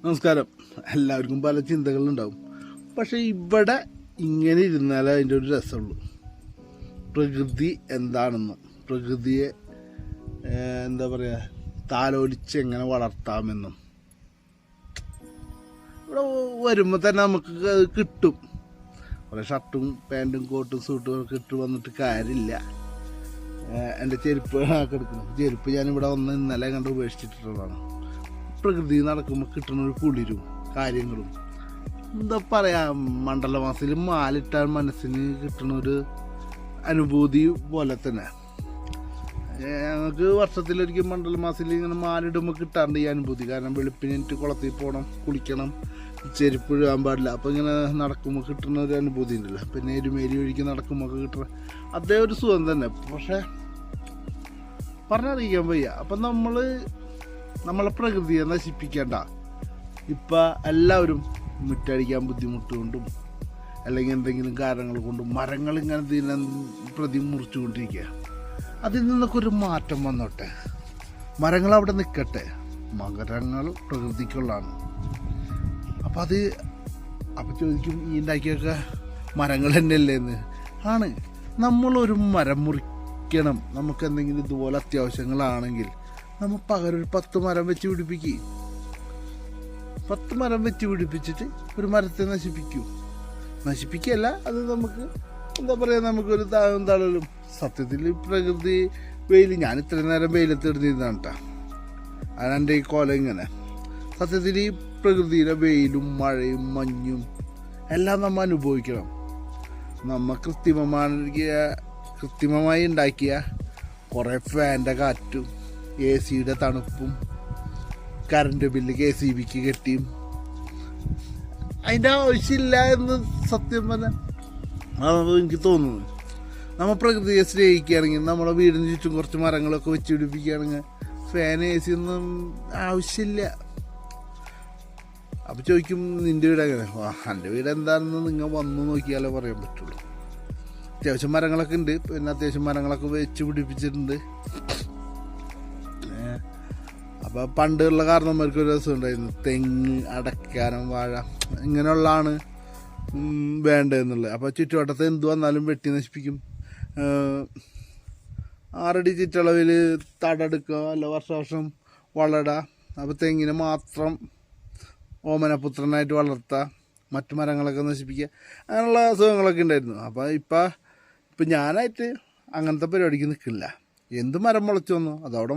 നമസ്കാരം. എല്ലാവർക്കും പല ചിന്തകളുണ്ടാവും. പക്ഷേ ഇവിടെ ഇങ്ങനെ ഇരുന്നാലേ അതിൻ്റെ ഒരു രസമുള്ളൂ. പ്രകൃതി എന്താണെന്നും പ്രകൃതിയെ എന്താ പറയുക താലോലിച്ച് എങ്ങനെ വളർത്താമെന്നും ഇവിടെ വരുമ്പോൾ തന്നെ നമുക്ക് അത് കിട്ടും. കുറേ ഷർട്ടും പാൻറ്റും കോട്ടും സൂട്ടും ഒക്കെ ഇട്ട് വന്നിട്ട് കാര്യമില്ല. എൻ്റെ ചെരുപ്പ് എടുക്കണം. ചെരുപ്പ് ഞാനിവിടെ വന്ന് ഇന്നലെ കണ്ട് ഉപേക്ഷിച്ചിട്ടുള്ളതാണ്. പ്രകൃതി നടക്കുമ്പോൾ കിട്ടുന്നൊരു കുളിരും കാര്യങ്ങളും എന്താ പറയുക, മണ്ഡലമാസത്തിൽ മാലിട്ടാൽ മനസ്സിന് കിട്ടുന്നൊരു അനുഭൂതി പോലെ തന്നെ ഞങ്ങൾക്ക് വർഷത്തിലൊരിക്കൽ മണ്ഡലമാസത്തിൽ ഇങ്ങനെ മാലിടുമ്പോൾ കിട്ടാറുണ്ട് ഈ അനുഭൂതി. കാരണം വെളുപ്പിന് എനിക്ക് കുളത്തിൽ പോകണം, കുളിക്കണം, ചെരുപ്പ് ഇടാൻ പാടില്ല. അപ്പോൾ ഇങ്ങനെ നടക്കുമ്പോൾ കിട്ടുന്ന ഒരു അനുഭൂതി ഉണ്ടല്ലോ. പിന്നെ എരുമേലി ഒഴുകി നടക്കുമ്പോൾ കിട്ടുന്ന അതേ ഒരു സുഖം തന്നെ. പക്ഷേ പറഞ്ഞറിയിക്കാൻ വയ്യ. അപ്പം നമ്മളെ പ്രകൃതിയെ നശിപ്പിക്കേണ്ട. ഇപ്പം എല്ലാവരും മുറ്റടിക്കാൻ ബുദ്ധിമുട്ട് കൊണ്ടും അല്ലെങ്കിൽ എന്തെങ്കിലും കാരണങ്ങൾ കൊണ്ടും മരങ്ങൾ ഇങ്ങനെ ദിനം പ്രതി മുറിച്ചുകൊണ്ടിരിക്കുക. അതിൽ നിന്നൊക്കെ ഒരു മാറ്റം വന്നോട്ടെ. മരങ്ങൾ അവിടെ നിൽക്കട്ടെ. മരങ്ങൾ പ്രകൃതിക്കുള്ളതാണ്. അപ്പം ചോദിക്കും, ഈ ഉണ്ടാക്കിയൊക്കെ മരങ്ങൾ തന്നെയല്ലേ എന്ന്. ആണ്. നമ്മളൊരു മരം മുറിക്കണം, നമുക്ക് എന്തെങ്കിലും ഇതുപോലെ അത്യാവശ്യങ്ങളാണെങ്കിൽ നമ്മൾ പകരം ഒരു 10 മരം വെച്ച് പിടിപ്പിക്കുക. 10 മരം വെച്ച് പിടിപ്പിച്ചിട്ട് ഒരു മരത്തെ നശിപ്പിക്കുകയല്ല. അത് നമുക്ക് എന്താ പറയുക, നമുക്കൊരു എന്തായാലും സത്യത്തിൽ പ്രകൃതി വെയിൽ, ഞാൻ ഇത്രയും നേരം വെയിലത്ത് ഇടുന്നിരുന്നാണ് കേട്ടോ. അതാണ് എൻ്റെ ഈ കോലം. ഇങ്ങനെ സത്യത്തിൽ ഈ പ്രകൃതിയിലെ വെയിലും മഴയും മഞ്ഞും എല്ലാം നമ്മൾ അനുഭവിക്കണം. നമ്മൾ കൃത്രിമമായി ഉണ്ടാക്കിയ കുറേ ഫാൻ്റെ കാറ്റും AC-യുടെ തണുപ്പും കറണ്ട് ബില്ല് KCBക്ക് കെട്ടിയും അതിൻ്റെ ആവശ്യമില്ല എന്ന് സത്യം പറഞ്ഞാൽ എനിക്ക് തോന്നുന്നു. നമ്മൾ പ്രകൃതിയെ സ്നേഹിക്കുകയാണെങ്കിൽ നമ്മളെ വീടിന് ചുറ്റും കുറച്ച് മരങ്ങളൊക്കെ വെച്ച് പിടിപ്പിക്കുകയാണെങ്കിൽ ഫാൻ AC ഒന്നും ആവശ്യമില്ല. അപ്പോൾ ചോദിക്കും, നിൻ്റെ വീട് എങ്ങനെ? എൻ്റെ വീട് എന്താണെന്ന് നിങ്ങൾ വന്നു നോക്കിയാലേ പറയാൻ പറ്റുള്ളൂ. അത്യാവശ്യം മരങ്ങളൊക്കെ ഉണ്ട്. പിന്നെ അത്യാവശ്യം മരങ്ങളൊക്കെ വെച്ച് പിടിപ്പിച്ചിട്ടുണ്ട്. അപ്പോൾ പണ്ടുള്ള കാരണന്മാർക്ക് ഒരു രസം ഉണ്ടായിരുന്നു. തെങ്ങ്, അടയ്ക്കാനം, വാഴ ഇങ്ങനെയുള്ളതാണ് വേണ്ടതെന്നുള്ളത്. അപ്പോൾ ചുറ്റുവട്ടത്ത് എന്ത് വന്നാലും വെട്ടി നശിപ്പിക്കും. 6 അടി ചുറ്റളവിൽ തടെടുക്കുക, അല്ല വർഷം വളരുക. അപ്പോൾ തെങ്ങിനെ മാത്രം ഓമനപുത്രനായിട്ട് വളർത്തുക, മറ്റു മരങ്ങളൊക്കെ നശിപ്പിക്കുക, അങ്ങനെയുള്ള അസുഖങ്ങളൊക്കെ ഉണ്ടായിരുന്നു. അപ്പോൾ ഇപ്പം ഞാനായിട്ട് അങ്ങനത്തെ പരിപാടിക്ക് നിൽക്കില്ല. എന്ത് മരം മുളച്ചു വന്നു അതവിടെ